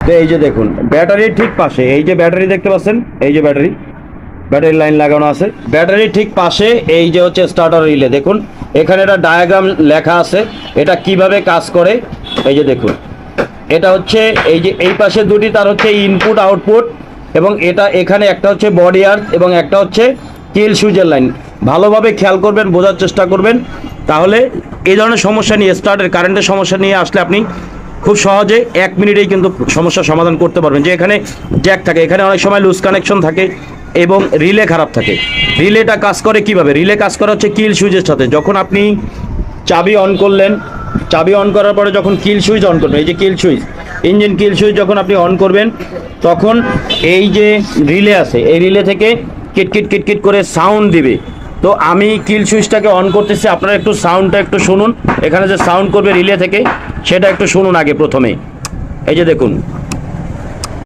তো এই যে দেখুন ব্যাটারির ঠিক পাশে এই যে ব্যাটারি দেখতে পাচ্ছেন, এই যে ব্যাটারি লাইন লাগানো আছে, ব্যাটারির ঠিক পাশে এই যে হচ্ছে স্টার্টার রিলে। দেখুন এখানে একটা ডায়াগ্রাম লেখা আছে, এটা কিভাবে কাজ করে। এই যে দেখুন এটা হচ্ছে এই যে এই পাশে দুটি তার হচ্ছে ইনপুট আউটপুট, এবং এটা এখানে একটা হচ্ছে বডি আর্থ এবং একটা হচ্ছে কিল সুইচের লাইন। ভালোভাবে খেয়াল করবেন, বোঝার চেষ্টা করবেন, তাহলে এই ধরনের সমস্যা নিয়ে স্টার্টের কারেন্টের সমস্যা নিয়ে আসলে আপনি খুব সহজে 1 মিনিটেই কিন্তু সমস্যার সমাধান করতে পারবেন। যে এখানে জ্যাক থাকে, এখানে অনেক সময় লুজ কানেকশন থাকে এবং রিলে খারাপ থাকে। রিলেটা কাজ করে কিভাবে? রিলে কাজ করে হচ্ছে কিল সুইচের সাথে। যখন আপনি চাবি অন করলেন, চাবি অন করার পরে যখন কিল সুইচ অন করবেন, এই যে কিল সুইচ, ইঞ্জিন কিল সুইচ যখন আপনি অন করবেন, তখন এই যে রিলে আছে, এই রিলে থেকে কিটকিট কিটকিট করে সাউন্ড দিবে। তো আমি কিল সুইচটাকে অন করতেছি, আপনারা একটু সাউন্ডটা একটু শুনুন। এখানে যে সাউন্ড করবে রিলে থেকে, সেটা একটু শুনুন আগে প্রথমে। এই যে দেখুন